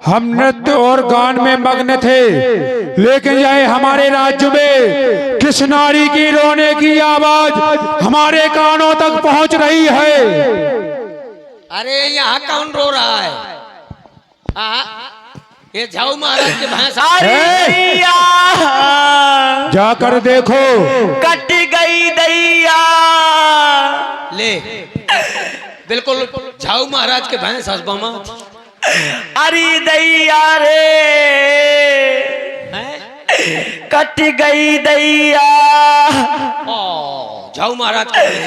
हम नृत्य और गान में मग्न थे, लेकिन यह हमारे राज्य में किस नारी की रोने की आवाज हमारे कानों तक पहुंच रही है। अरे यहाँ कौन रो रहा है? ये झाऊ महाराज के भैंसा। जाकर देखो। कट गई दैया। ले बिल्कुल झाऊ महाराज के भैंस हसबमा। अरे दैया रे कट गई दैया। झाऊ महाराज के भैंस,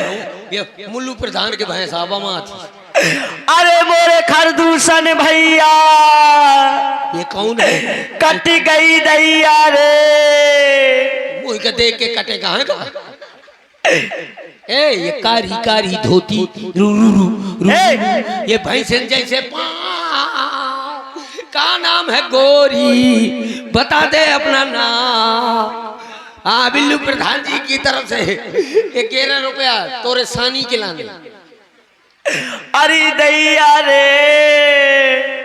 ये मुल्लू प्रधान के भैंस हसबमा थी। अरे मोरे खरदूषण भैया ये कौन है? कट गई दैया रे। मुझ के देख के कटे कहाँ का? ए ये कारी कारी धोती रू रू रू रू, ये भैंसन जैसे पाँव का नाम है गोरी, बता दे अपना नाम। हाँ बिल्लू प्रधान जी की तरफ से 11 रुपया तोरे सानी के लाने। अरे दैया रे।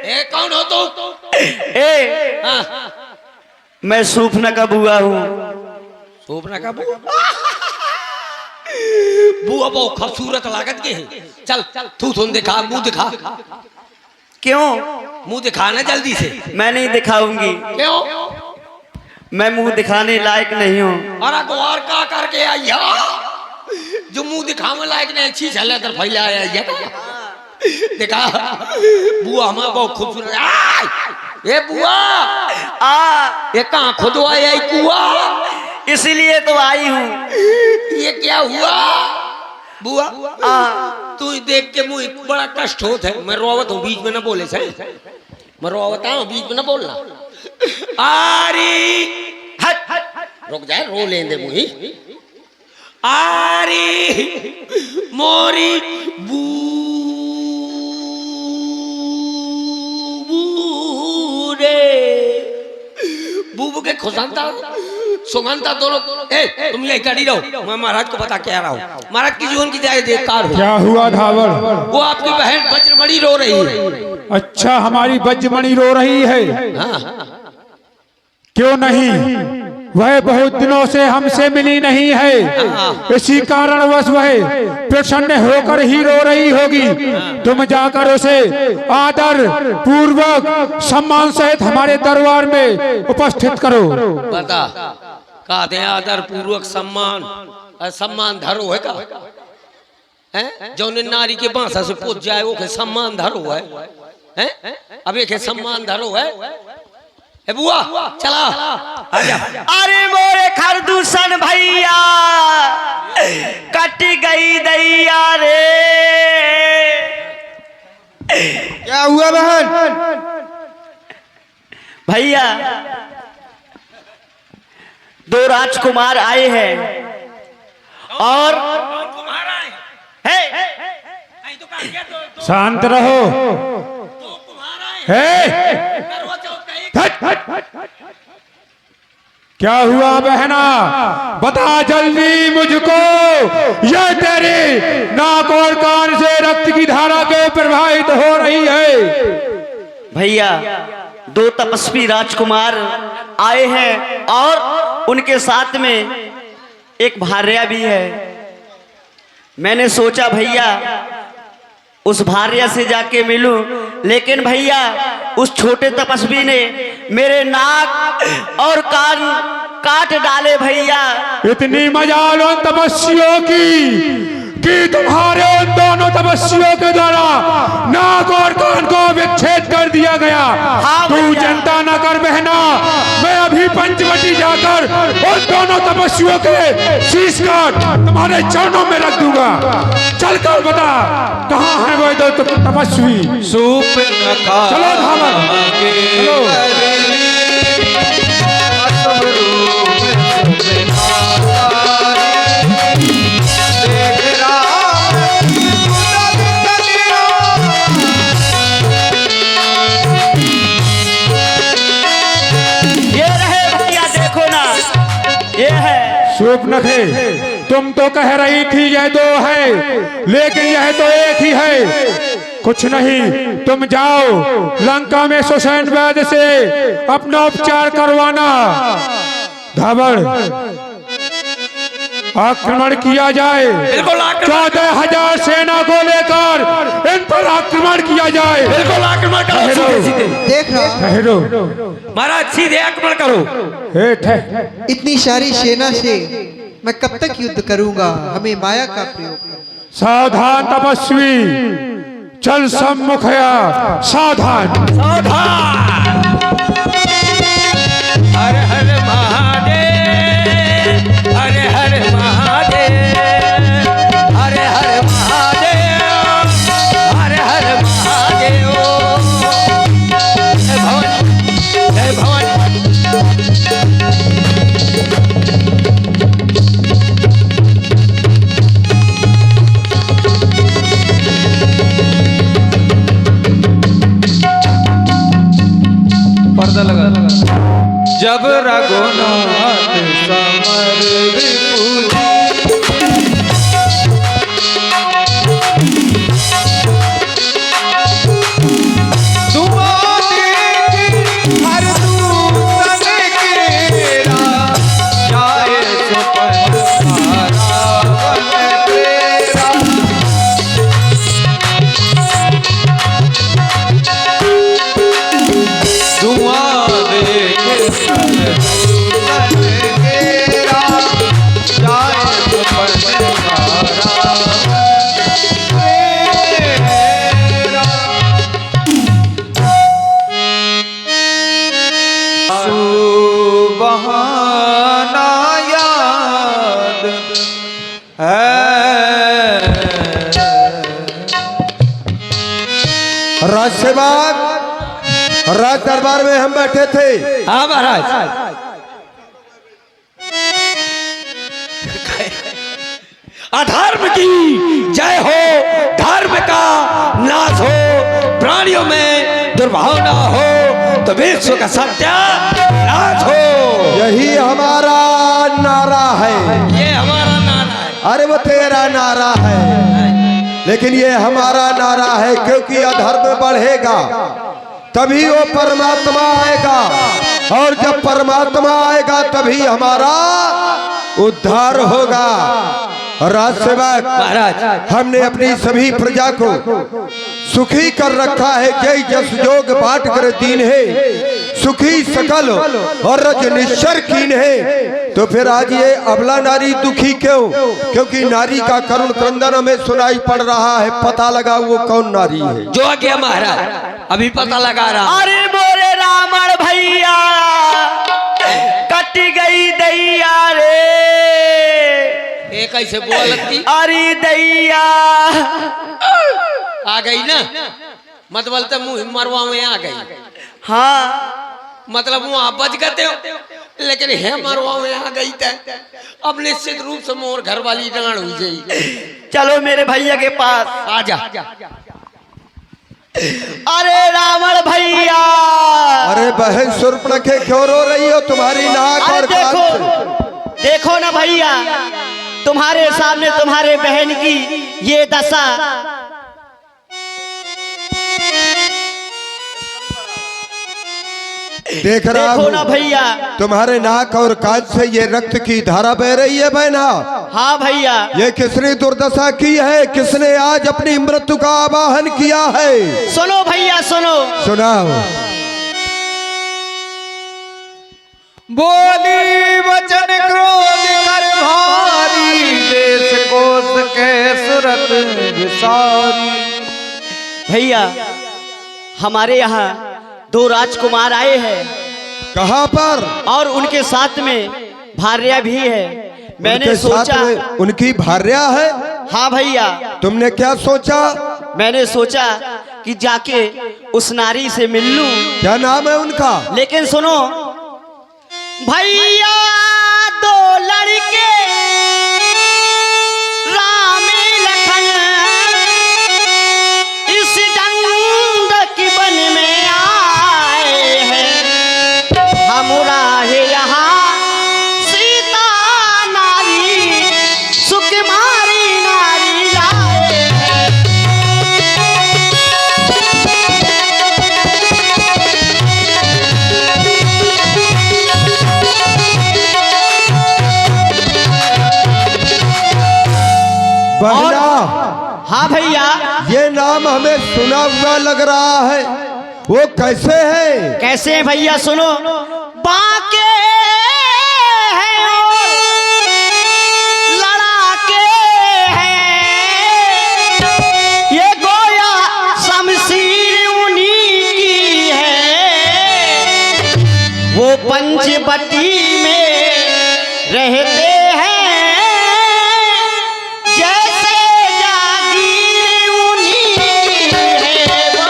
ए कौन हो तू? मैं सूफना का बुआ हूँ। सूफना का बुआ? बुआ बहुत खूबसूरत लागत के है। चल तू सुन दिखा, मुंह दिखा। क्यों? मुंह दिखा ना जल्दी से। मैं नहीं दिखाऊंगी। क्यों? मैं मुंह दिखाने लायक नहीं हूँ। अरे गुआर का करके आया जो मुंह दिखाने लायक नहीं, अच्छी झलक कर फैला आया दिखा। बुआ हमारा बहुत खूबसूरत। ये बुआ ये कहाँ खुदवाया कुआ? इसीलिए तो आई हूँ। ये क्या हुआ बुआ? तू देख के मुझे बड़ा कष्ट होता है। मैं रोवत हूँ, बीच में ना बोले से। मैं रोवता हूँ, बीच में ना बोलना। आरी हट हट रुक जाए, रो लेंदे मुझे। आरी मोरी बूबू के खुशंता सुगंता दोनों। तुम यही खड़ी रहो, मैं महाराज को बता के आ रहा हूँ। महाराज की जीवन की जाए देवकार हो। क्या हुआ धावर? वो आपकी बहन वज्रमणि रो रही है। अच्छा, हमारी वज्रमणि रो रही है? क्यों नहीं, वह बहुत दिनों से हमसे मिली नहीं है, इसी कारणवश वह प्रसन्न होकर ही रो रही होगी। तुम जाकर उसे आदर पूर्वक सम्मान सहित हमारे दरबार में उपस्थित करो। बता का दे आदर पूर्वक सम्मान सम्मान धरो है का है? जो नारी के बांसा से पूछ जाए वो के सम्मान धरो है? अब एक सम्मान धरो है। बुआ चला आजा। अरे मोरे खरदूषण भैया कट गई दैया रे। क्या हुआ बहन? भैया 2 राजकुमार आए हैं और शांत रहो। क्या हुआ बहना? बता जल्दी मुझको। यह तेरे नाक और कान से रक्त की धारा के प्रवाहित हो रही है। भैया 2 तपस्वी राजकुमार आए हैं और उनके साथ में एक भार्या भी है। मैंने सोचा भैया उस भार्या से जाके मिलूं, लेकिन भैया उस छोटे तपस्वी ने मेरे नाक और कान काट डाले। भैया इतनी मजाल उन तपस्वियों की कि तुम्हारे उन दोनों तपस्वियों के द्वारा नाक और कान को विच्छेद कर दिया गया। तू चिंता न कर बहना, मैं अभी पंचवटी जाकर उन दोनों तपस्वियों के शीश काट तुम्हारे चरणों में रख दूंगा। चल कर बता कहाँ है वो दो तपस्वी? चलो धावर चलो। सूपनखे, तुम तो कह रही थी यह 2 है, लेकिन यह तो एक ही है। कुछ नहीं, तुम जाओ लंका में सुसैन वैद्य से अपना उपचार करवाना। धावड़ आक्रमण किया जाए, 14,000 सेना को लेकर इन पर आक्रमण किया जाए। बिल्कुल आक्रमण करो, सीधे सीधे। देख रहा ठहरो, महाराज सीधे आक्रमण करो। इतनी सारी सेना से मैं कब तक युद्ध करूंगा? हमें माया का प्रयोग कर। सावधान तपस्वी, चल सम्मुखया, सावधान। सावधान। हर हर महादेव, हर हर महादेव, हर हर महादेव, हर हर महादेव। जय भवन, जय भवन। पर्दा लगा। जब रघुनाथ समर विपुल, राजसेवक, राज दरबार में हम बैठे थे। हाँ महाराज। अधर्म की जय हो, धर्म का नाश हो, प्राणियों में दुर्भावना हो, तो विश्व का सत्यानाश हो। यही हमारा नारा है। ये हमारा नारा है। अरे वो तेरा नारा है, लेकिन ये हमारा नारा है, क्योंकि अधर्म बढ़ेगा तभी वो परमात्मा आएगा, और जब परमात्मा आएगा तभी हमारा उद्धार होगा। राजसेवक महाराज, हमने अपनी सभी प्रजा को सुखी कर रखा है। जय जस जोग बाट कर दीन है, सुखी सकल और रज निश्चर कीन है। तो फिर आज ये अबला नारी दुखी क्यों? क्योंकि नारी का करुण क्रंदन हमें सुनाई पड़ रहा है। पता लगा वो कौन नारी है। जो आ गया महाराज, अभी पता लगा रहा। अरे मोरे रावण भैया, कट गई दैया रे, ये कैसे बोलती? अरे दैया आ गई ना, मत बोलते मुंह मरवा में आ गई। हाँ, मतलब वहां बच गए हो, लेकिन है मरवा में आ गई थे। अब निश्चित रूप से मोर घर वाली डांड हुई जाई। चलो मेरे भैया के पास। आजा। अरे रावण भैया, अरे बहन शूर्पणखे क्यों रो रही हो? तुम्हारी नाक अरे और कान देखो, देखो ना भैया, तुम्हारे सामने तुम्हारे बहन की ये दशा। देख रहा देखो ना हूँ भैया। तुम्हारे नाक और कान से ये रक्त की धारा बह रही है बहना। हाँ भैया। ये किसने दुर्दशा की है? किसने आज अपनी मृत्यु का आवाहन किया है? सुनो भैया सुनो। सुनाओ। बोली वचन क्रोध कर भारी, देश कोस के सुरत विसारी। भैया, हमारे यहाँ 2 राजकुमार आए हैं। कहाँ पर? और उनके साथ में भार्या भी है। मैंने उनके साथ सोचा में उनकी भार्या है? हाँ भैया। तुमने क्या सोचा? मैंने सोचा कि जाके उस नारी से मिल लूं। क्या नाम है उनका? लेकिन सुनो भैया, 2 लड़के राम लखन इस डंडक वन में आए हैं। हमरा है यहाँ सीता नारी, सुकुमारी नारी लाए हैं। सा लग रहा है, वो कैसे है? कैसे हैं भैया सुनो। बाके हैं और लड़ाके हैं, ये गोया शमशीर उन्हीं की है। वो पंचवटी में रहते हैं, जैसे जागीर उन्हीं की है वो।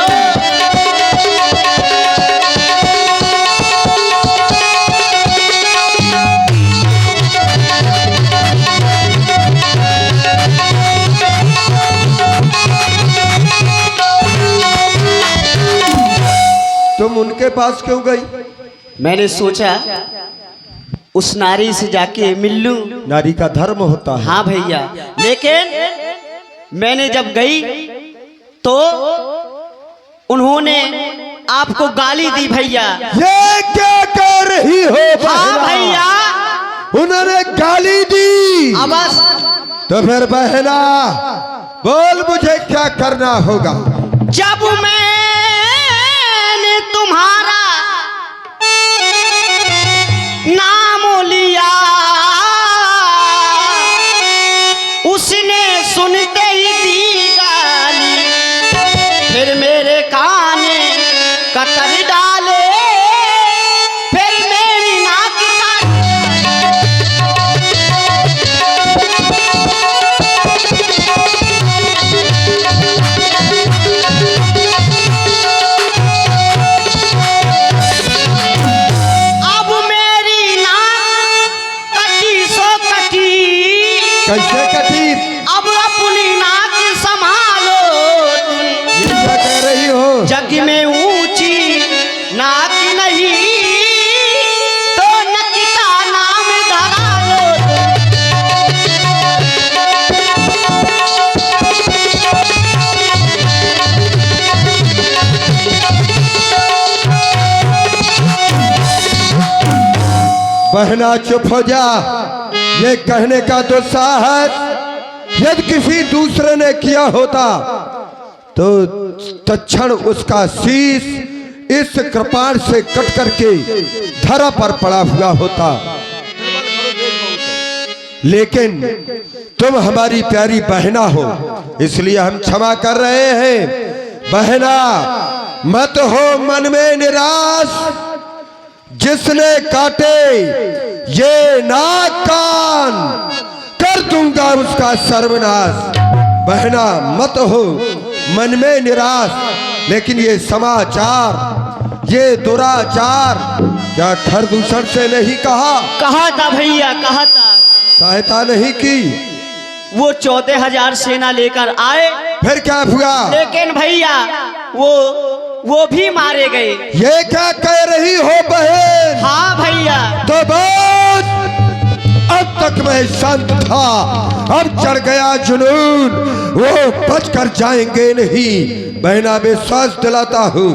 तुम उनके पास क्यों गई? मैंने सोचा उस नारी से जाके मिल लूं। नारी का धर्म होता है। हाँ भैया, लेकिन मैंने जब गई तो उन्होंने आपको गाली दी भैया। ये क्या कह रही हो? हाँ भैया, उन्होंने गाली दी। अब बस तो फिर बहना बोल, मुझे क्या करना होगा? जब मैंने तुम्हारा नाम लिया, उसने सुनते ही दी गाली, फिर मेरे कान कतर डाले, फिर मेरी नाक अब मेरी नाक कटी सो कटी, कैसे कटी? अब अपनी नाक संभालो तुम। ये क्या कह रही हो? जग में ऊंची नाक नहीं तो नकिता नाम धरा लो। बहना चुप हो जा। ये कहने का तो साहस यदि किसी दूसरे ने किया होता तो तत्क्षण उसका शीश इस कृपाण से कट करके धरा पर पड़ा हुआ होता, लेकिन तुम हमारी प्यारी बहना हो, इसलिए हम क्षमा कर रहे हैं। बहना मत हो मन में निराश, जिसने काटे ये नाक कान कर दूंगा उसका सर्वनाश। बहना मत हो मन में निराश, लेकिन ये समाचार, ये दुराचार क्या खरदूषण से नहीं कहा? कहा था भैया, कहा था। सहायता नहीं की, वो 14,000 सेना लेकर आए, फिर क्या हुआ? लेकिन भैया वो भी मारे गए। ये क्या कह रही हो बहन? हाँ भैया। तो बस अब तक मैं शांत था, अब चढ़ गया जुनून, वो बच कर जाएंगे नहीं। बहना विश्वास दिलाता हूँ,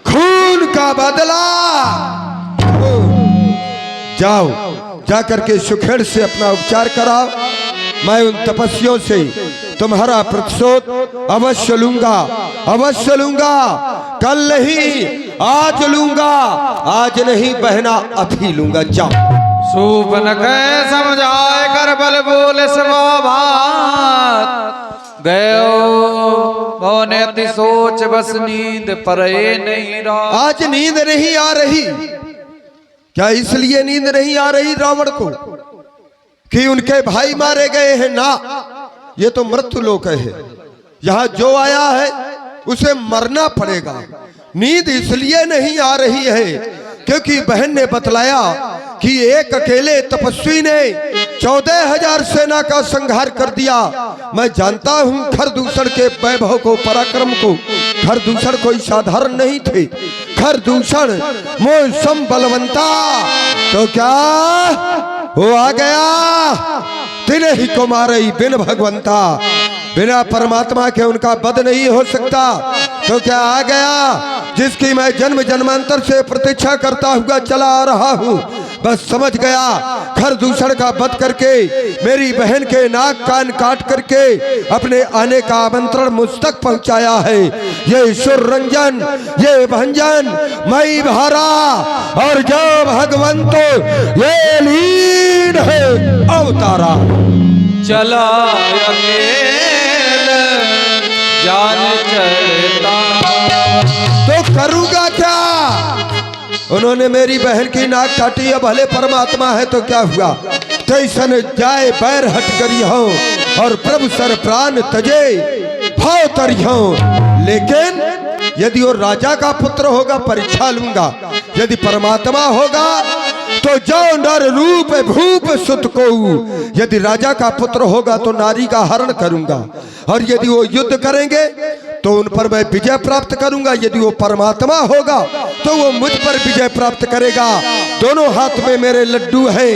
खून का बदला जाओ, जाकर के सुखेड़ से अपना उपचार कराओ। मैं उन तपस्वियों से तुम्हारा प्रतिशोध अवश्य लूंगा, अवश्य लूंगा। कल नहीं आज लूंगा, आज नहीं बहना अभी लूंगा। जाओ। सूपन के समझाए कर बल बोले समाभात, गयो मोने अति सोच बस नींद परे नहीं रहा। आज नींद नहीं आ रही। क्या इसलिए नींद नहीं आ रही रावण को कि उनके भाई मारे गए हैं? ना, ये तो मृत्यु लोक है। यहाँ जो आया है उसे मरना पड़ेगा। नींद इसलिए नहीं आ रही है क्योंकि बहन ने बतलाया कि एक अकेले तपस्वी ने 14,000 सेना का संहार कर दिया। मैं जानता हूँ खरदूषण के वैभव को, पराक्रम को। खरदूषण कोई साधारण नहीं थे। खरदूषण मौसम बलवंता, तो क्या वो आ गया तिन्हें ही को मारे बिन भगवंता। बिना परमात्मा के उनका वध नहीं हो सकता। तो क्या आ गया जिसकी मैं जन्म जन्मांतर से प्रतीक्षा करता हुआ चला आ रहा हूँ, बस समझ गया खर दूषण का वध करके मेरी बहन के नाक कान काट करके अपने आने का आमंत्रण मुझ तक पहुँचाया है। ये सुर रंजन, ये भंजन मई भारा, और जो भगवंतो ये लीन है अवतारा। चला अकेले जान चलता। तो करूंगा क्या? उन्होंने मेरी बहन की नाक काटी, अब भले परमात्मा है तो क्या हुआ? तैसन जाए पैर हट करी हो और प्रभु सर प्राण तजे भाव तरी हो। लेकिन यदि वो राजा का पुत्र होगा परीक्षा लूंगा, यदि परमात्मा होगा तो जो नर रूप भूप सुत को, यदि राजा का पुत्र होगा तो नारी का हरण करूंगा, और यदि वो युद्ध करेंगे तो उन पर मैं विजय प्राप्त करूंगा। यदि वो परमात्मा होगा तो वो मुझ पर विजय प्राप्त करेगा। दोनों हाथ में मेरे लड्डू हैं,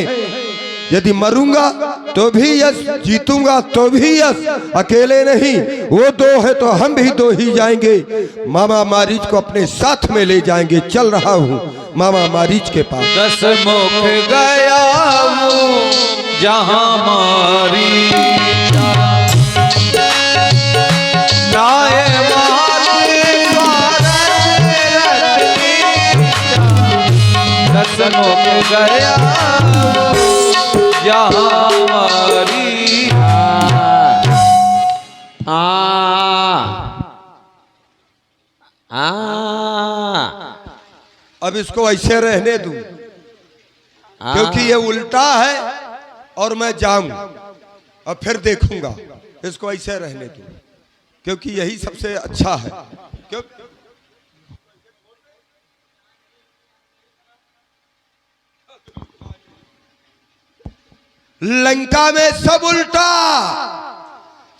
यदि मरूंगा तो भी यश, जीतूंगा तो भी यश। अकेले नहीं, वो दो है तो हम भी दो ही जाएंगे। मामा मारीच को अपने साथ में ले जाएंगे। चल रहा हूँ मामा मारीच के पास। 10 मुख गया हूँ जहाँ मारी नाये मुख गया जहाँ मारी। अब इसको ऐसे रहने दूं क्योंकि ये उल्टा है और मैं जाऊं और फिर देखूंगा। इसको ऐसे रहने दूं क्योंकि यही सबसे अच्छा है। क्यों? लंका में सब उल्टा,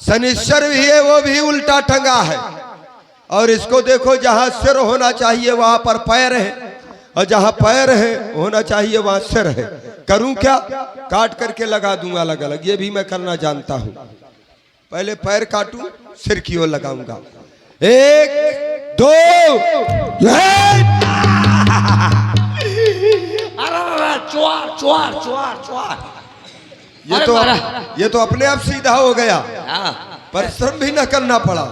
शनिश्चर भी है वो भी उल्टा टंगा है। और इसको देखो, जहां सिर होना चाहिए वहां पर पैर है, और जहां पैर है होना चाहिए वहां सिर है। करूं क्या? काट करके लगा दूंगा अलग अलग। ये भी मैं करना जानता हूं। पहले पैर काटूं, सिर की ओर लगाऊंगा। 1 2 चुआर चुआर चुआर चुआर। ये तो अपने आप सीधा हो गया, परिश्रम भी न करना पड़ा।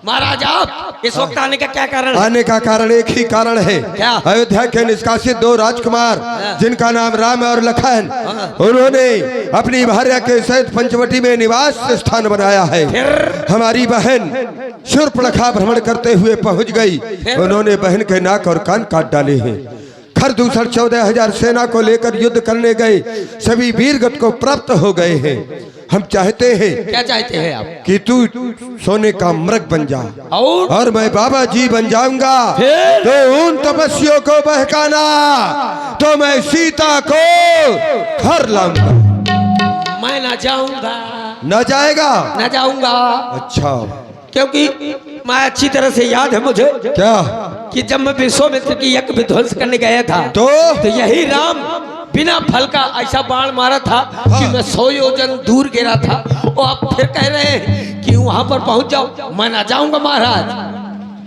महाराज आप इस वक्त आने का क्या कारण है? आने का कारण एक ही कारण है। क्या? अयोध्या के निष्कासित 2 राजकुमार जिनका नाम राम और लखन, उन्होंने अपनी भार्या के सहित पंचवटी में निवास स्थान बनाया है। हमारी बहन शूर्पणखा भ्रमण करते हुए पहुंच गई। उन्होंने बहन के नाक और कान काट डाले हैं। खरदूषण 14,000 सेना को लेकर युद्ध करने गए सभी वीरगत को प्राप्त हो गए हैं। हम चाहते हैं, क्या चाहते हैं आप? कि तू सोने का मृग बन जा और मैं बाबा जी बन जाऊंगा। तो उन तपस्वियों को बहकाना तो मैं सीता को घर लाऊंगा। मैं ना जाऊंगा। न जाएगा? ना जाऊंगा। अच्छा, क्योंकि मैं अच्छी तरह से याद है मुझे क्या कि जब मैं विश्वामित्र की यज्ञ विध्वंस करने गया था तो यही राम बिना फल का ऐसा बाण मारा था कि मैं 100 योजन दूर गिरा था। और आप फिर कह रहे हैं कि वहां पर पहुंच जाओ। मैं ना जाऊंगा महाराज।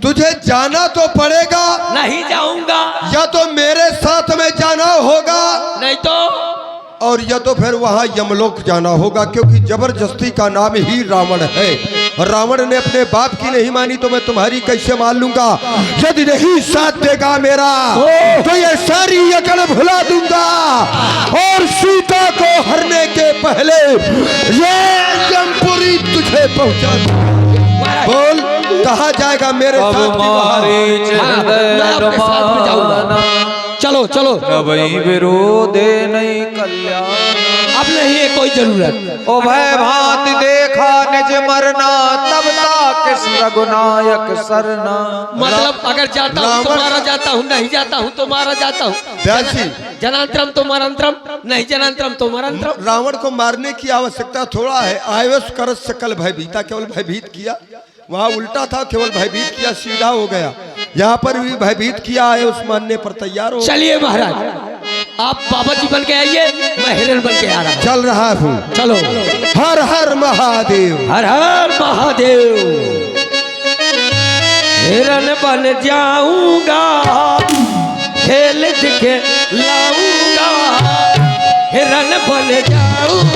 तुझे जाना तो पड़ेगा। नहीं जाऊंगा। या तो मेरे साथ में जाना होगा, नहीं तो और या तो फिर वहां यमलोक जाना होगा, क्योंकि जबरदस्ती का नाम ही रावण है। रावण ने अपने बाप की नहीं मानी तो मैं तुम्हारी कैसे मान लूंगा? यदि नहीं साथ देगा मेरा तो ये सारी अकड़ भुला दूंगा और सीता को हरने के पहले ये यमपुरी तुझे पहुंचा दूंगा। बोल, कहा जाएगा मेरे अब साथ? मारीच हृदय रमाना चलो चलो। कभी विरोधे नहीं कल्याण। अब नहीं है कोई जरूरत। ओ भय भांति देखा निज मरना, तब किस रघुनायक सरना। मतलब अगर जाता हूँ तो मारा जाता हूँ, नहीं जाता हूँ तो मारा जाता हूँ। जनांतरम तो मरंतरम, नहीं जनांतरम तो मरंतरम। रावण को मारने की आवश्यकता थोड़ा है। आयवश कर सकल भयभीता, केवल भयभीत किया। वहाँ उल्टा था, केवल भयभीत किया, सीधा हो गया। यहाँ पर भी भयभीत किया है, उस मानने पर तैयार हो। चलिए महाराज, आप बाबा जी बन के आइए, मैं हिरन बन के आ रहा हूँ। चल रहा हूँ। चलो। हर हर महादेव। हर हर महादेव। हिरन बन जाऊंगा, खेल दिखे लाऊंगा, हिरन बन जाऊंगा।